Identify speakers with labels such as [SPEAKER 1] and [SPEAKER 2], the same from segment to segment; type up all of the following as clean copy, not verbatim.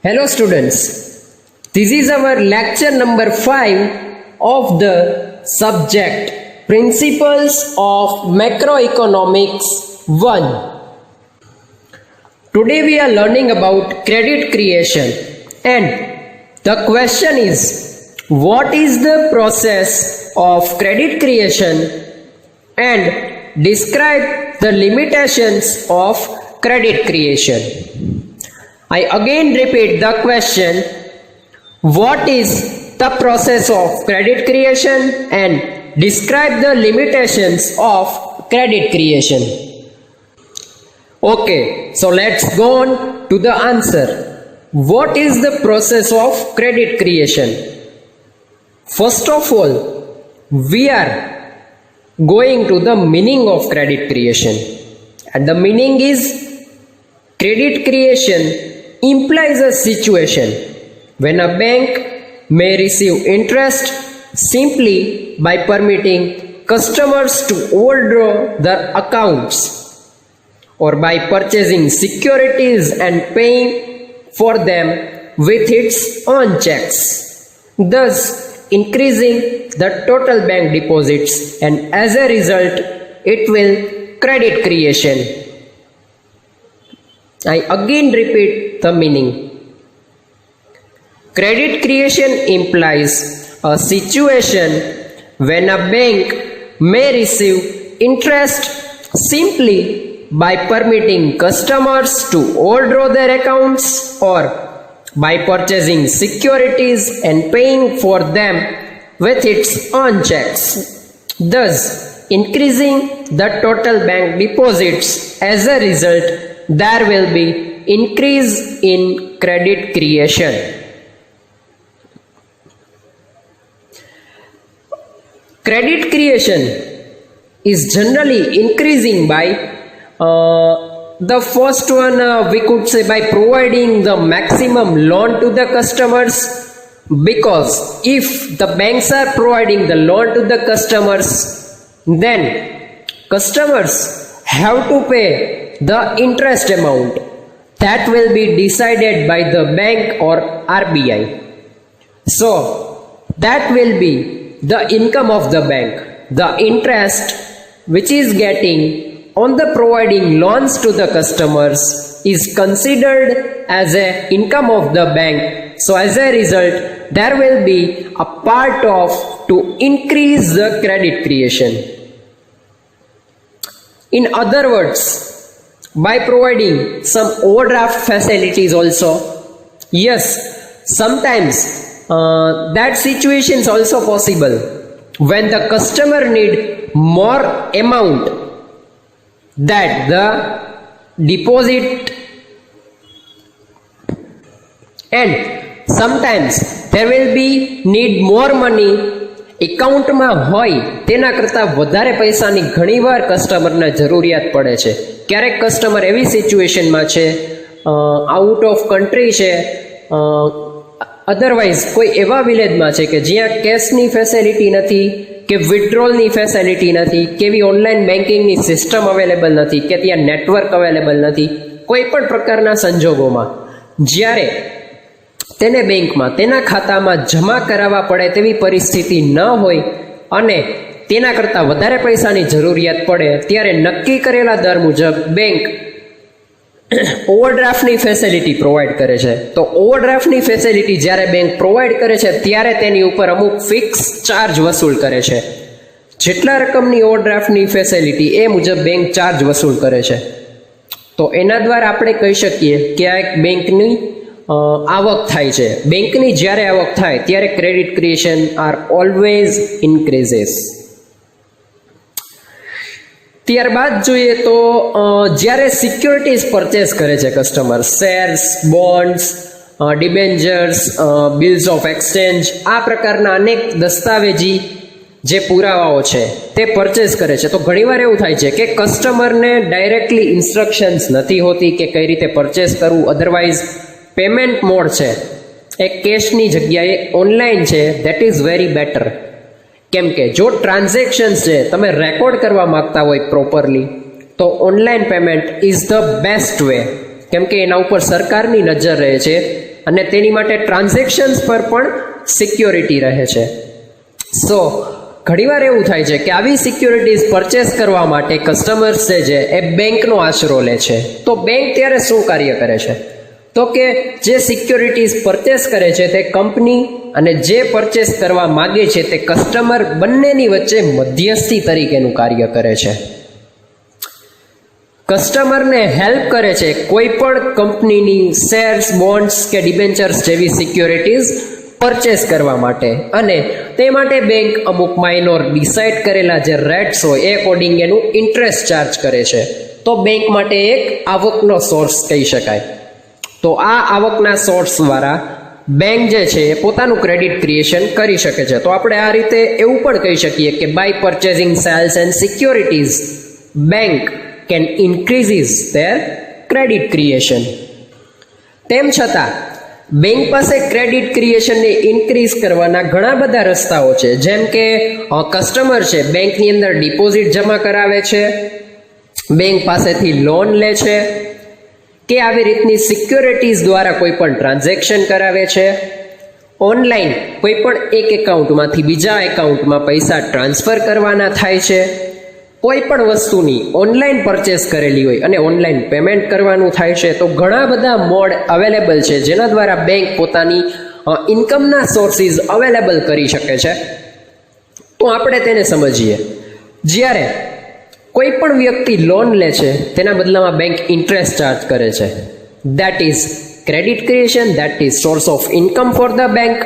[SPEAKER 1] Hello students, this is our lecture number 5 of the subject Principles of Macroeconomics 1. Today we are learning about credit creation and the question is, what is the process of credit creation and describe the limitations of credit creation. I again repeat the question, what is the process of credit creation and describe the limitations of credit creation. Okay, so let's go on to the answer. What is the process of credit creation? First of all, we are going to the meaning of credit creation, and the meaning is credit creation implies a situation when a bank may receive interest simply by permitting customers to overdraw their accounts or by purchasing securities and paying for them with its own checks, thus increasing the total bank deposits, and as a result it will credit creation. I again repeat the meaning. Credit creation implies a situation when a bank may receive interest simply by permitting customers to overdraw their accounts or by purchasing securities and paying for them with its own checks, thus increasing the total bank deposits. As a result, there will be increase in credit creation. Credit creation is generally increasing by the first one we could say by providing the maximum loan to the customers, because if the banks are providing the loan to the customers, then customers have to pay the interest amount that will be decided by the bank or RBI. So that will be the income of the bank. The interest which is getting on the providing loans to the customers is considered as a income of the bank. So as a result, there will be a part of to increase the credit creation. In other words, by providing some overdraft facilities also, yes, sometimes that situation is also possible when the customer need more amount that the deposit, and sometimes there will be need more money એકાઉન્ટમાં હોય તેના કરતાં વધારે પૈસાની ઘણીવાર કસ્ટમરને જરૂરિયાત પડે છે. ક્યારેક કસ્ટમર એવી સિચ્યુએશનમાં છે, આઉટ ઓફ કન્ટ્રી છે, અધરવાઇઝ કોઈ એવા વિલેજમાં છે કે જ્યાં કેશની ફેસિલિટી નથી, કે વિથડ્રોલની ફેસિલિટી નથી, કે એવી ઓનલાઈન બેન્કિંગની સિસ્ટમ અવેલેબલ નથી, કે ત્યાં નેટવર્ક અવેલેબલ નથી. કોઈ પણ પ્રકારના સંજોગોમાં જ્યારે તેને બેંકમાં તેના ખાતામાં જમા કરાવવા પડે તેવી પરિસ્થિતિ ન હોય અને તેના કરતાં વધારે પૈસાની જરૂરિયાત પડે, ત્યારે નક્કી કરેલા દર મુજબ બેંક ઓવરડ્રાફ્ટની ફેસિલિટી પ્રોવાઈડ કરે છે. તો ઓવરડ્રાફ્ટની ફેસિલિટી જ્યારે બેંક પ્રોવાઈડ કરે છે ત્યારે તેની ઉપર અમુક ફિક્સ ચાર્જ વસૂલ કરે છે. જેટલા રકમની ઓવરડ્રાફ્ટની ફેસિલિટી એ મુજબ બેંક ચાર્જ વસૂલ કરે છે. તો એના દ્વારા આપણે કહી શકીએ કે આ એક બેંકની આવક થાય છે. બેંકની જ્યારે આવક થાય ત્યારે ક્રેડિટ ક્રિએશન આર ઓલવેઝ ઇન્ક્રીઝેસ. ત્યારબાદ જોઈએ તો જ્યારે સિક્યોરિટીઝ પરચેસ કરે છે customer, shares, bonds, debentures, bills of exchange, આ પ્રકારના અનેક દસ્તાવેજી જે પુરાવાઓ છે તે પરચેસ કરે છે, તો ઘણીવાર એવું થાય છે કે કસ્ટમરને ડાયરેક્ટલી ઇન્સ્ટ્રક્શન્સ નથી હોતી કે કઈ રીતે પરચેસ કરવું. અધરવાઇઝ પેમેન્ટ મોડ છે એ કેશની જગ્યાએ ઓનલાઈન છે, ધેટ ઇઝ વેરી બેટર. કેમ કે જો ટ્રાન્ઝેક્શન્સ છે તમે રેકોર્ડ કરવા માંગતા હોય પ્રોપરલી, તો online payment is the best way. કેમ કે એના ઉપર સરકારની નજર રહે છે અને તેની માટે ટ્રાન્ઝેક્શન્સ પર પણ સિક્યોરિટી રહે છે. સો ઘણીવાર એવું થાય છે કે આવી સિક્યોરિટીઝ પરચેસ કરવા માટે કસ્ટમર્સ છે એ બેંકનો આશરો લે છે. તો બેંક ત્યારે શું કાર્ય કરે છે? તો કે જે સિક્યોરિટીઝ પરચેસ કરે છે તે કંપની અને જે પરચેસ કરવા માગે છે તે કસ્ટમર બંનેની વચ્ચે મધ્યસ્થી તરીકેનું કાર્ય કરે છે. કસ્ટમરને હેલ્પ કરે છે કોઈ પણ કંપનીની શેર્સ, બોન્ડ્સ કે ડિબેન્ચર્સ જેવી સિક્યોરિટીઝ પરચેસ કરવા માટે, અને તે માટે બેંક અમુક માઇનોર ડિસાઇડ કરેલા જે રેટ્સ હોય એ અકોર્ડિંગ એનું ઇન્ટરેસ્ટ ચાર્જ કરે છે. તો બેંક માટે એક આવકનો સોર્સ કહી શકાય. તો આ આવકના સોર્સ દ્વારા બેંક જે છે એ પોતાનું ક્રેડિટ ક્રિએશન કરી શકે છે. તો આપણે આ રીતે એવું પણ કહી શકીએ કે by purchasing sales and securities bank can increases their credit creation. તેમ છતાં બેંક પાસે ક્રેડિટ ક્રિએશનને ઇન્ક્રીઝ કરવાના ઘણા બધા રસ્તાઓ છે. જેમ કે કસ્ટમર છે બેંકની અંદર ડિપોઝિટ જમા કરાવે છે, બેંક પાસેથી લોન લે છે, કે આવી રીતની સિક્યોરિટીઝ દ્વારા કોઈ પણ ટ્રાન્ઝેક્શન કરાવે છે, ઓનલાઈન કોઈ પણ એક એકાઉન્ટમાંથી બીજા એકાઉન્ટમાં પૈસા ટ્રાન્સફર કરવાના થાય છે, કોઈ પણ વસ્તુની ઓનલાઈન પરચેસ કરેલી હોય અને ઓનલાઈન પેમેન્ટ કરવાનું થાય છે. તો ઘણા બધા મોડ અવેલેબલ છે જેના દ્વારા બેંક પોતાની ઇન્કમના સોર્સિસ અવેલેબલ કરી શકે છે. તો આપણે તેને સમજીએ. જ્યારે કોઈ પણ વ્યક્તિ લોન લે છે તેના બદલામાં બેંક ઇન્ટરેસ્ટ ચાર્જ કરે છે. That is credit creation, that is source of income for the bank.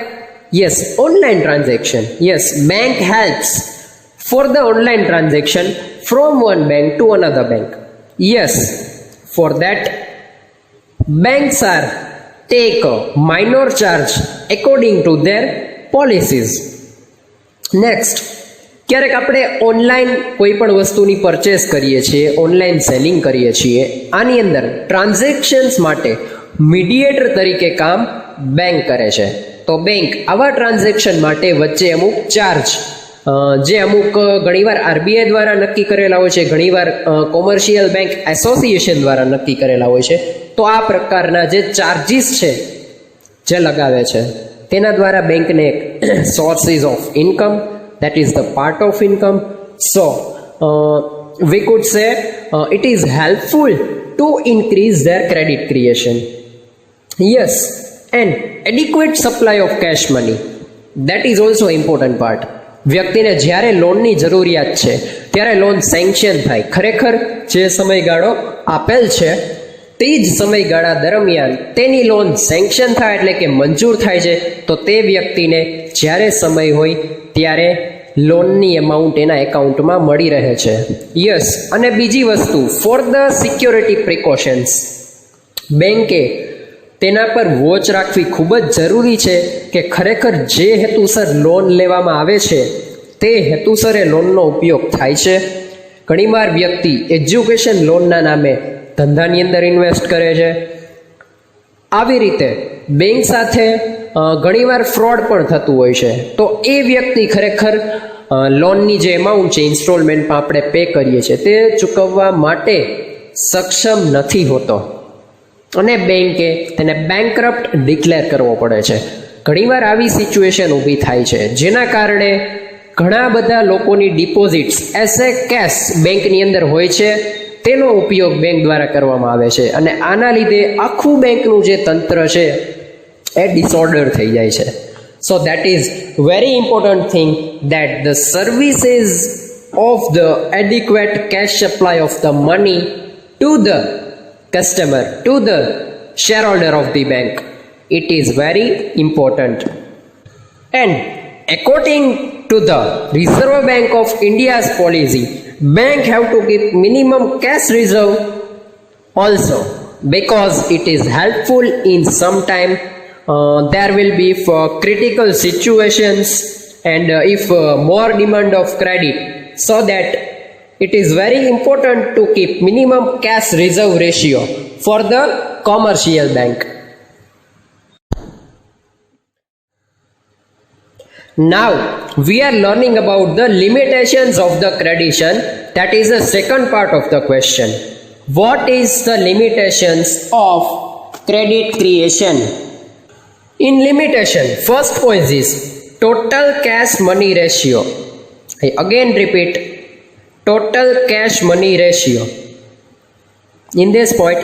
[SPEAKER 1] Yes, online transaction. Yes, bank helps for the online transaction from one bank to another bank. Yes, for that banks are take a minor charge according to their policies. Next, ક્યારેક આપણે online કોઈ પણ વસ્તુની purchase કરીએ છીએ, online selling કરીએ છીએ, આની અંદર ટ્રાન્ઝેક્શન્સ માટે મીડિયેટર તરીકે કામ બેંક કરે છે. તો બેંક આવા ટ્રાન્ઝેક્શન માટે વચ્ચે અમુક ચાર્જ જે અમુક ઘણીવાર આરબીઆઈ દ્વારા નક્કી કરેલા હોય છે, ઘણીવાર કોમર્શિયલ બેંક એસોસિએશન દ્વારા નક્કી કરેલા હોય છે. તો આ પ્રકારના જે ચાર્જિસ છે જે લગાવે છે તેના દ્વારા બેંકને એક sources of income, that is the part of income. So we could say it is helpful to increase their credit creation. Yes, and adequate supply of cash money, that is also important part. વ્યક્તિને જ્યારે લોનની જરૂરિયાત છે ત્યારે loan sanction થાય. ખરેખર જે સમયગાળો આપેલ છે તે જ સમયગાળા દરમિયાન તેની લોન સેન્કશન થાય એટલે કે મંજૂર થાય છે. તો તે વ્યક્તિને જ્યારે સમય હોય ત્યારે લોનની એમાઉન્ટ એના એકાઉન્ટમાં મળી રહે છે. યસ, અને બીજી વસ્તુ, ફોર ધ સિક્યોરિટી પ્રિકોશન્સ, બેંકે તેના પર વોચ રાખવી ખૂબ જ જરૂરી છે કે ખરેખર જે હેતુસર લોન લેવામાં આવે છે તે હેતુસરે લોનનો ઉપયોગ થાય છે. ઘણીવાર વ્યક્તિ એજ્યુકેશન લોનના નામે ધંધાની અંદર ઇન્વેસ્ટ કરે છે. આવી રીતે બેંક સાથે ઘણીવાર ફ્રોડ પણ થતું હોય છે. તો એ વ્યક્તિ ખરેખર લોનની જે એમાઉન્ટ છે ઇન્સ્ટોલમેન્ટમાં આપણે પે કરીએ છીએ તે ચૂકવવા માટે સક્ષમ નથી હોતો અને બેંકે તેને બેંકરપ્ટ ડિક્લેર કરવો પડે છે. ઘણીવાર આવી સિચ્યુએશન ઊભી થાય છે જેના કારણે ઘણા બધા લોકોની ડિપોઝિટ્સ એઝ એ કેશ બેંકની અંદર હોય છે, તેનો ઉપયોગ બેંક દ્વારા કરવામાં આવે છે અને આના લીધે આખું બેંકનું જે તંત્ર છે એ ડિસઓર્ડર થઈ જાય છે. So that is very important thing that the services of the adequate cash supply of the money to the customer, to the shareholder of the bank, it is very important. And according to the Reserve Bank of India's policy, bank have to keep minimum cash reserve also, because it is helpful in some time there will be for critical situations and if more demand of credit, so that it is very important to keep minimum cash reserve ratio for the commercial bank. Now we are learning about the limitations of the credition. That is the second part of the question. What is the limitations of credit creation? In limitation, first point is total cash money ratio. I again repeat, total cash money ratio. In this point,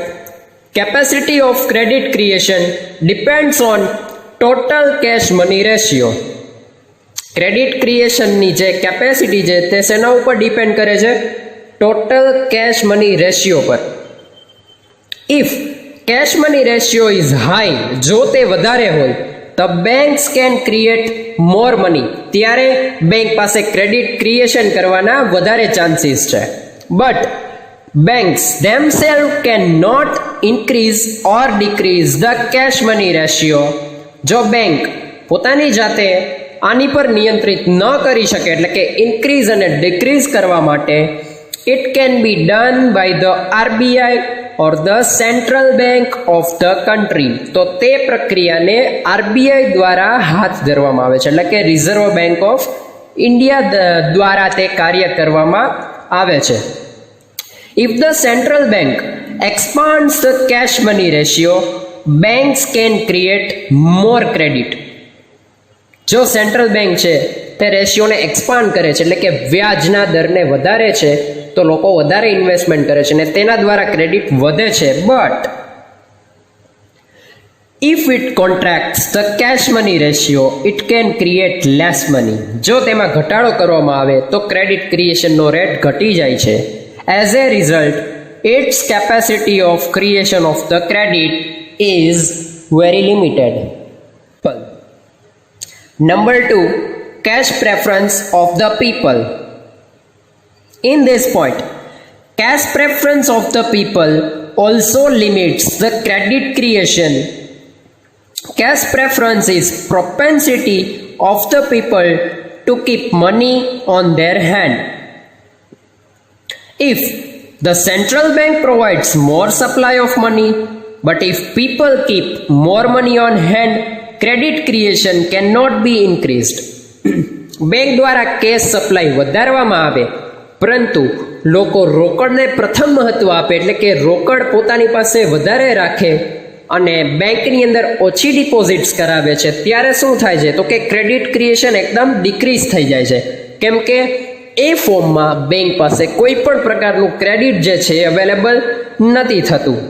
[SPEAKER 1] capacity of credit creation depends on total cash money ratio. Credit ક્રિએશનની જે capacity છે તે શેના ઉપર depend કરે છે? Total cash money ratio પર. If cash money ratio is high, જો તે વધારે હોય, તો banks can create more money, ત્યારે બેંક પાસે ક્રેડિટ ક્રિએશન કરવાના વધારે ચાન્સીસ છે. But banks themselves cannot increase or decrease the cash money ratio. જો બેંક પોતાની જાતે આની પર નિયંત્રિત ન કરી શકે, એટલે કે ઇન્ક્રીઝ અને ડિક્રીઝ કરવા માટે, it can be done by the RBI or the central bank of the country. તો તે પ્રક્રિયાને આરબીઆઈ દ્વારા હાથ ધરવામાં આવે છે, એટલે કે રિઝર્વ બેંક ઓફ ઇન્ડિયા દ્વારા તે કાર્ય કરવામાં આવે છે. If the central bank expands the cash money ratio, banks can create more credit. જો સેન્ટ્રલ બેંક છે તે રેશિયોને એક્સપાન્ડ કરે છે, એટલે કે વ્યાજના દરને વધારે છે, તો લોકો વધારે ઇન્વેસ્ટમેન્ટ કરે છે અને તેના દ્વારા ક્રેડિટ વધે છે. But if it contracts the cash money ratio, it can create less money. જો તેમાં ઘટાડો કરવામાં આવે તો ક્રેડિટ ક્રિએશનનો રેટ ઘટી જાય છે. As a result, its capacity of creation of the credit is very limited. Number 2, cash preference of the people. In this point, cash preference of the people also limits the credit creation. Cash preference is propensity of the people to keep money on their hand. If the central bank provides more supply of money, but if people keep more money on hand, credit creation cannot be increased. Bank દ્વારા cache supply વધારવામાં આવે, પરંતુ લોકો રોકડને પ્રથમ મહત્વ આપે, એટલે કે રોકડ પોતાની પાસે વધારે રાખે અને બેંકની અંદર ઓછી ડિપોઝિટ્સ કરાવે છે, ત્યારે શું થાય છે? તો કે ક્રેડિટ ક્રિએશન એકદમ ડિક્રીઝ થઈ જાય છે. કેમ કે એ ફોર્મમાં બેંક પાસે કોઈ પણ પ્રકારનું ક્રેડિટ જે છે અવેલેબલ નથી થતું.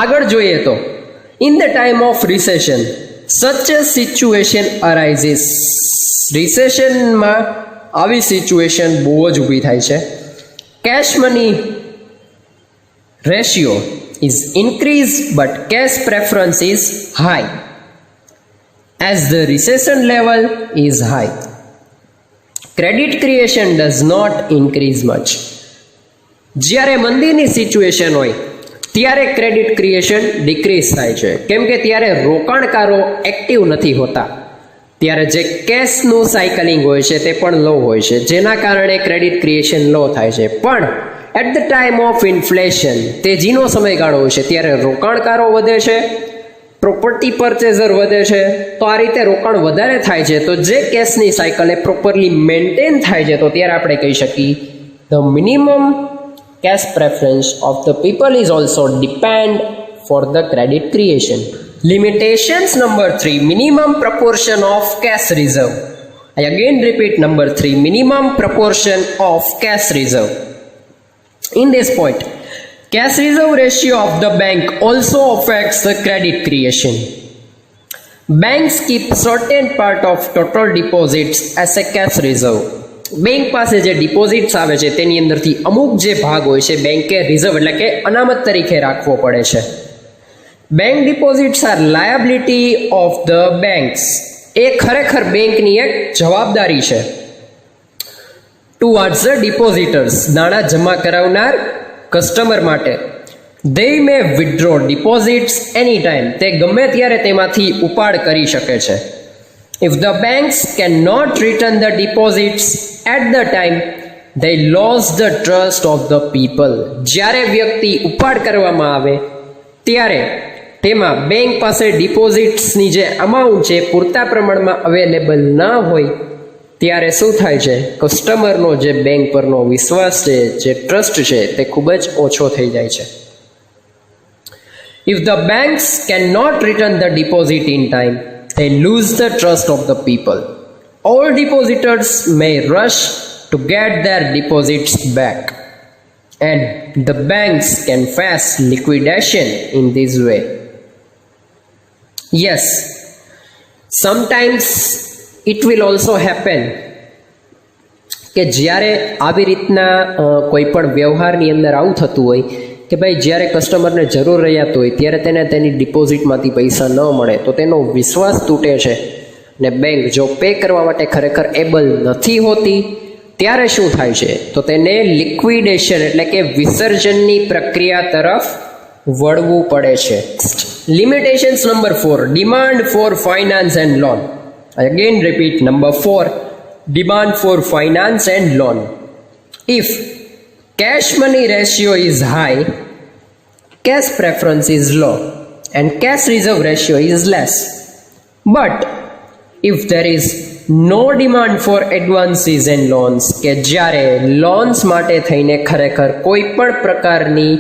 [SPEAKER 1] આગળ જોઈએ તો in the time of recession such a situation અરાઇઝિસ. રિસેશનમાં આવી સિચ્યુએશન બહુ જ ઊભી થાય છે. Cash money ratio is increase but cash preference is high as the recession level is high. Credit creation does not increase much. જ્યારે મંદીની situation હોય ત્યારે ક્રેડિટ ક્રિએશન ડિક્રીઝ થાય છે. કેમ કે ત્યારે રોકાણકારો એક્ટિવ નથી હોતા, ત્યારે જે કેશનું સાયકલિંગ હોય છે તે પણ લો હોય છે, જેના કારણે ક્રેડિટ ક્રિએશન લો થાય છે. પણ at the time of inflation, તેજીનો સમયગાળો હોય છે, ત્યારે રોકાણકારો વધે છે, પ્રોપર્ટી પરચેઝર વધે છે. તો આ રીતે રોકાણ વધારે થાય છે, તો જે કેશની સાયકલ એ પ્રોપરલી મેન્ટેન થાય છે, તો ત્યારે આપણે કહી શકીએ the minimum cash preference of the people is also depend for the credit creation. Limitations number 3, minimum proportion of cash reserve. I again repeat number 3, minimum proportion of cash reserve. In this point, cash reserve ratio of the bank also affects the credit creation. Banks keep certain part of total deposits as a cash reserve. Bank પાસે જે deposits આવે છે તેની અંદરથી અમુક જે ભાગ હોય છે બેંકે રિઝર્વ એટલે કે અનામત તરીકે રાખવો પડે છે. Bank deposits are liability of the banks. એ ખરેખર બેંકની એક જવાબદારી છે. ટુવર્ડ્સ ધ ડિપોઝિટર્સ, નાણાં જમા કરાવનાર કસ્ટમર માટે. they may withdraw deposits anytime, તે ગમે ત્યારે તેમાંથી ઉપાડ કરી શકે છે. If the banks cannot return the deposits at the time, they lose the trust of the people. જ્યારે વ્યક્તિ ઉપાડ કરવામાં આવે ત્યારે તેમાં બેંક પાસે ડિપોઝિટ્સની જે અમાઉન્ટ છે પૂરતા પ્રમાણમાં અવેલેબલ ના હોય, ત્યારે શું થાય છે? કસ્ટમરનો જે બેંક પરનો વિશ્વાસ છે, જે ટ્રસ્ટ છે, તે ખૂબ જ ઓછો થઈ જાય છે. If the banks cannot return the deposit in time, they lose the trust of the people. All depositors may rush to get their deposits back, and the banks can face liquidation in this way. Yes, sometimes it will also happen કે જ્યારે આવી રીતના કોઈ પણ વ્યવહારની અંદર આવું થતું હોય કે ભાઈ જ્યારે કસ્ટમરને જરૂર રહ્યા હોય ત્યારે તેને તેની ડિપોઝિટમાંથી પૈસા ન મળે તો તેનો વિશ્વાસ તૂટે છે ને બેંક જો પે કરવા માટે ખરેખર એબલ નથી હોતી ત્યારે શું થાય છે તો તેને લિક્વિડેશન એટલે કે વિસર્જનની પ્રક્રિયા તરફ વળવું પડે છે. Limitations number 4, demand for finance and loan. I again repeat, number 4, demand for finance and loan. If cash money ratio is high, cash preference is low and cash reserve ratio is less. But if there is no demand for advances and loans, કે જ્યારે loans માટે થઈને ખરેખર કોઈ પણ પ્રકારની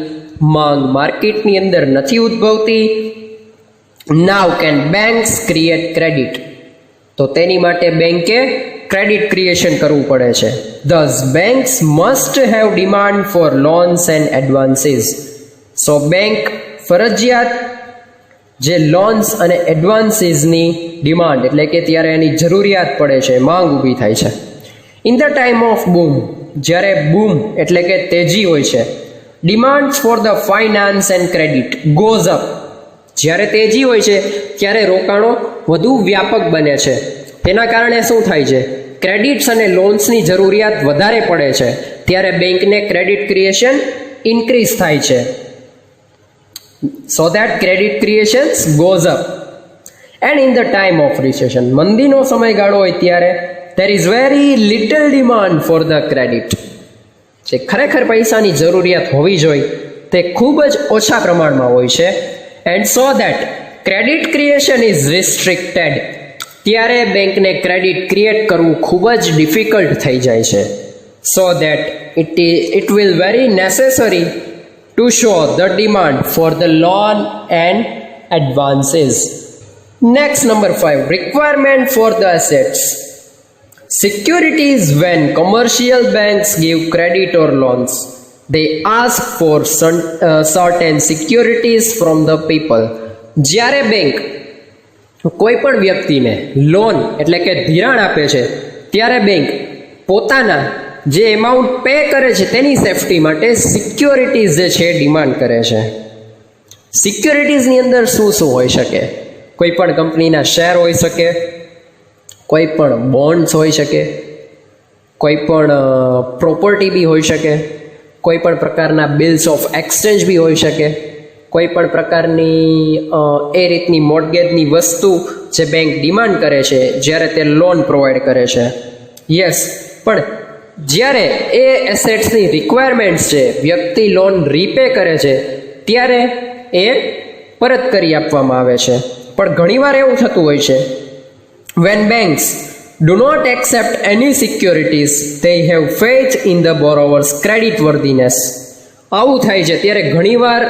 [SPEAKER 1] માંગ માર્કેટની અંદર નથી ઉદ્ભવતી, now can banks create credit, તો તેની માટે બેંકે ક્રેડિટ ક્રિએશન કરવું પડે છે. Thus banks must have demand for loans and advances. So bank ફરજિયાત જે લોન્સ અને એડવાન્સીસની ડિમાન્ડ એટલે કે ત્યારે એની જરૂરિયાત પડે છે, માંગ ઊભી થાય છે. ઇન ધ ટાઈમ ઓફ બૂમ, જ્યારે બૂમ એટલે કે તેજી હોય છે, demands for the finance and credit goes up. જ્યારે તેજી હોય છે ત્યારે રોકાણો વધુ વ્યાપક બને છે. તેના કારણે શું થાય છે, ક્રેડિટ્સ અને લોન્સની જરૂરિયાત વધારે પડે છે, ત્યારે બેંકને ક્રેડિટ ક્રિએશન ઇન્ક્રીઝ થાય છે. So that credit creation goes up. And in the time of recession, મંદીનો સમયગાળો હોય ત્યારે there is very little demand for the credit. જે ખરેખર પૈસાની જરૂરિયાત હોવી જોઈએ તે ખૂબ જ ઓછા પ્રમાણમાં હોય છે. And so that credit creation is restricted, ત્યારે બેંકને ક્રેડિટ ક્રિએટ કરવું ખૂબ જ ડિફિકલ્ટ થઈ જાય છે. So that it will very necessary to show the demand for the loan and advances. Next number 5, requirement for the assets. Securities. When commercial banks give credit or loans, they ask for certain securities from the people. જ્યારે bank કોઈ પણ વ્યક્તિને loan એટલે કે ધિરાણ આપે છે ત્યારે બેંક પોતાના જે એમાઉન્ટ પે કરે છે તેની સેફટી માટે સિક્યોરિટીઝ જે છે ડિમાન્ડ કરે છે. સિક્યોરિટીઝની અંદર શું શું હોઈ શકે, કોઈ પણ કંપનીના શેર હોઈ શકે, કોઈ પણ બોન્ડ્સ હોઈ શકે, કોઈ પણ પ્રોપર્ટી બી હોઈ શકે, કોઈ પણ પ્રકારના બિલ્સ ઓફ એક્સચેન્જ બી હોઈ શકે, કોઈ પણ પ્રકારની એ રીતની મોર્ટગેજની વસ્તુ જે બેંક ડિમાન્ડ કરે છે જ્યારે તે લોન પ્રોવાઈડ કરે છે. યસ, પણ જ્યારે એ એસેટ્સની રિક્વાયરમેન્ટ્સ છે, વ્યક્તિ લોન રીપે કરે છે ત્યારે એ પરત કરી આપવામાં આવે છે. પણ ઘણીવાર એવું થતું હોય છે, when banks do not accept any securities, they have faith in the borrower's credit worthiness. આવું થાય છે ત્યારે ઘણીવાર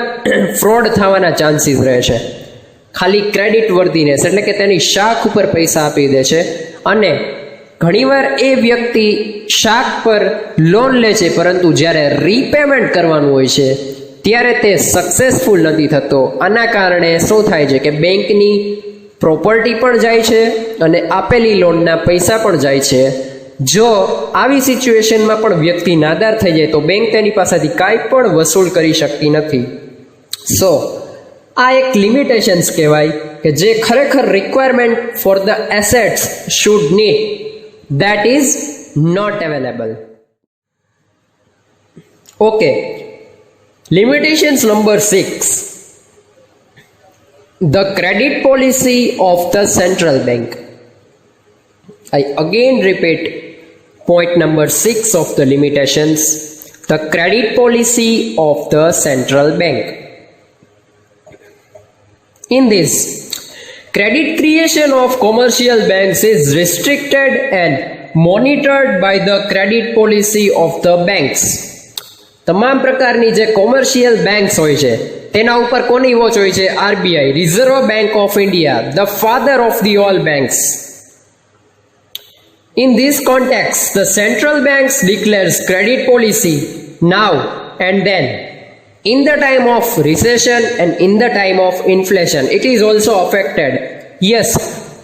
[SPEAKER 1] ફ્રોડ થવાના ચાન્સીસ રહે છે. ખાલી ક્રેડિટ વર્ધીનેસ એટલે કે તેની શાખ ઉપર પૈસા આપી દે છે અને ઘણીવાર એ વ્યક્તિ શાખ પર લોન લે છે, પરંતુ જ્યારે રીપેમેન્ટ કરવાનું હોય છે ત્યારે તે સક્સેસફુલ નથી થતો. આના કારણે શું થાય છે કે બેંકની પ્રોપર્ટી પણ જાય છે અને આપેલી લોનના પૈસા પણ જાય છે. જો આવી સિચ્યુએશનમાં પણ વ્યક્તિ નાદાર થઈ જાય તો બેંક તેની પાસેથી કાંઈ પણ વસૂલ કરી શકતી નથી. સો આ એક લિમિટેશન્સ કહેવાય કે જે ખરેખર requirement for the assets should need, that is not available. Okay, limitations number 6, the credit policy of the central bank. I again repeat point number 6 of the limitations, the credit policy of the central bank. In this, credit creation of commercial banks is restricted and monitored by the credit policy of the banks. તમામ પ્રકારની જે commercial banks હોય છે તેના ઉપર કોની watch હોય છે? RBI, reserve bank of India, the father of the all banks. In this context, the central banks declares credit policy now and then, in the time of recession and in the time of inflation. It is also affected. Yes,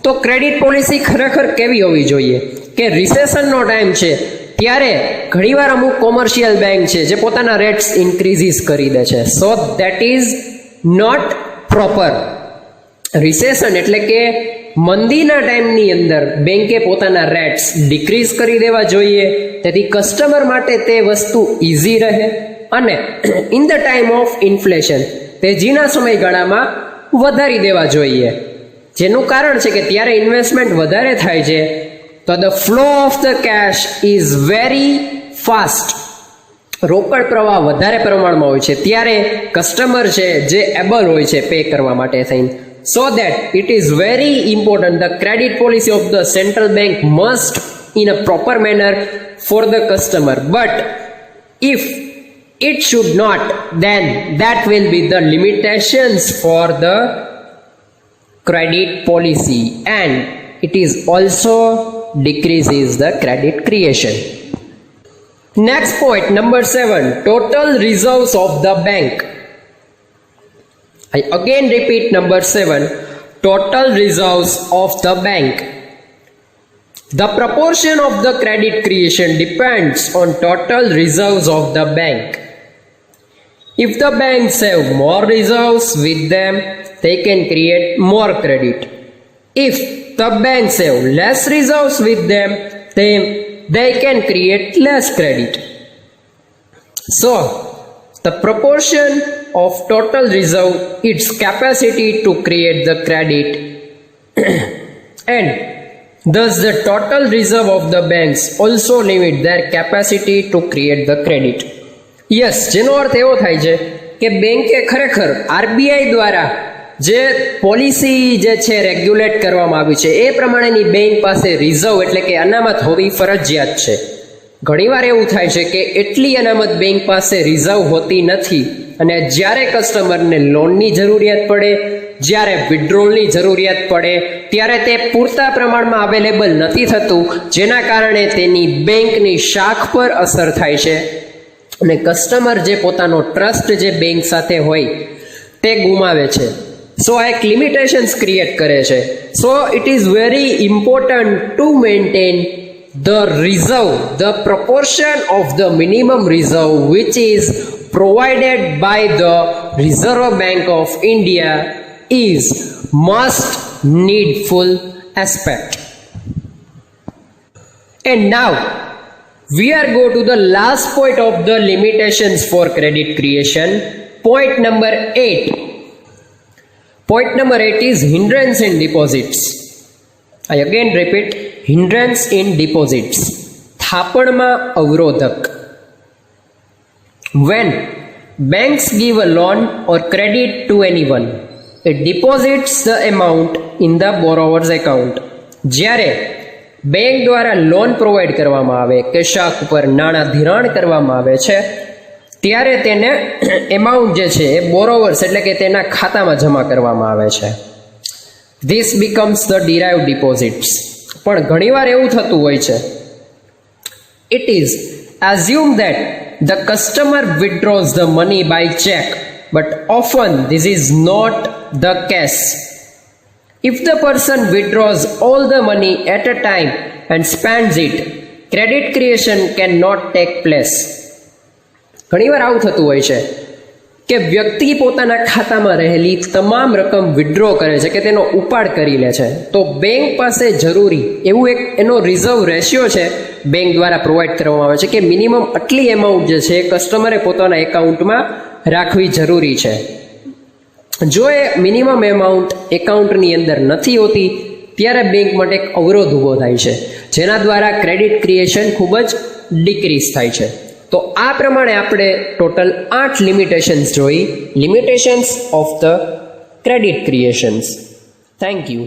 [SPEAKER 1] તો credit policy ખરેખર કેવી હોવી જોઈએ કે રિસેશનનો time છે ત્યારે ઘણીવાર અમુક કોમર્શિયલ બેંક છે જે પોતાના રેટ્સ ઇન્ક્રીઝિસ કરી દે છે. So that is not proper. Recession એટલે કે મંદીના ટાઈમની અંદર બેંકે પોતાના રેટ્સ ડિક્રીઝ કરી દેવા જોઈએ, તેથી કસ્ટમર માટે તે વસ્તુ ઇઝી રહે. અને in the time of inflation તેજીના સમયગાળામાં વધારી દેવા જોઈએ, જેનું કારણ છે કે ત્યારે ઇન્વેસ્ટમેન્ટ વધારે થાય છે તો the flow of the cash is very fast. રોકડ પ્રવાહ વધારે પ્રમાણમાં હોય છે ત્યારે કસ્ટમર છે જે એબલ હોય છે પે કરવા માટે થઈને. So that it is very important, the credit policy of the central bank must in a proper manner for the customer. But if it should not, then that will be the limitations for the credit policy, and it is also decreases the credit creation. Next point, number 7, total reserves of the bank. I again repeat number 7, total reserves of the bank. The proportion of the credit creation depends on total reserves of the bank. If the banks have more reserves with them, they can create more credit. If the banks have less reserves with them, then they can create less credit. So, the proportion of total reserve, its capacity to create the credit, and thus the total reserve of the banks also limit their capacity to create the credit. Yes, જેનો અર્થ એવો થાય છે કે બેંકે ખરેખર RBI દ્વારા જે policy જે છે રેગ્યુલેટ કરવામાં આવી છે એ પ્રમાણેની બેંક પાસે રિઝર્વ એટલે કે અનામત હોવી ફરજિયાત છે. ઘણીવાર એવું થાય છે કે એટલી અનામત બેંક પાસે રિઝર્વ હોતી નથી અને જ્યારે કસ્ટમરને લોનની જરૂરિયાત પડે, જ્યારે વિડ્રોલની જરૂરિયાત પડે ત્યારે તે પૂરતા પ્રમાણમાં અવેલેબલ નથી થતું, જેના કારણે તેની બેંકની શાખ પર અસર થાય છે અને કસ્ટમર જે પોતાનો ટ્રસ્ટ જે બેંક સાથે હોય તે ગુમાવે છે. સો આ એક લિમિટેશન્સ ક્રિએટ કરે છે. So it is very important to maintain the reserve, the proportion of the minimum reserve which is provided by the Reserve Bank of India is must needful aspect. And now we are go to the last point of the limitations for credit creation, point number 8. Point number 8 is hindrance in deposits. I again repeat, hindrance in deposits. થાપણમાં અવરોધક. When banks give a loan or credit to anyone, it deposits the amount in the borrower's account. જ્યારે bank દ્વારા loan provide કરવામાં આવે કે શાખ ઉપર નાણાં ધિરાણ કરવામાં આવે છે ત્યારે તેને એમાઉન્ટ જે છે એ બોરોવર્સ એટલે કે તેના ખાતામાં જમા કરવામાં આવે છે. This becomes the derived deposits. પણ ઘણીવાર એવું થતું હોય છે, it is assumed that the customer withdraws the money by check, but often this is not the case. If the person withdraws all the money at a time and spends it, credit creation cannot take place. ઘણીવાર આવું થતું હોય છે કે વ્યક્તિ પોતાના ખાતામાં રહેલી તમામ રકમ વિડ્રો કરે છે કે તેનો ઉપાડ કરી લે છે, તો બેંક પાસે જરૂરી એવું એક એનો રિઝર્વ રેશિયો છે બેંક દ્વારા પ્રોવાઈડ કરવામાં આવે છે કે મિનિમમ આટલી એમાઉન્ટ જે છે કસ્ટમરે પોતાના એકાઉન્ટમાં રાખવી જરૂરી છે. જો એ મિનિમમ એમાઉન્ટ એકાઉન્ટની અંદર નથી હોતી ત્યારે બેંક માટે એક અવરોધ ઊભો થાય છે, જેના દ્વારા ક્રેડિટ ક્રિએશન ખૂબ જ ડિક્રીઝ થાય છે. તો આ પ્રમાણે આપણે ટોટલ 8 લિમિટેશન્સ જોઈ, limitations of the credit creations. Thank you.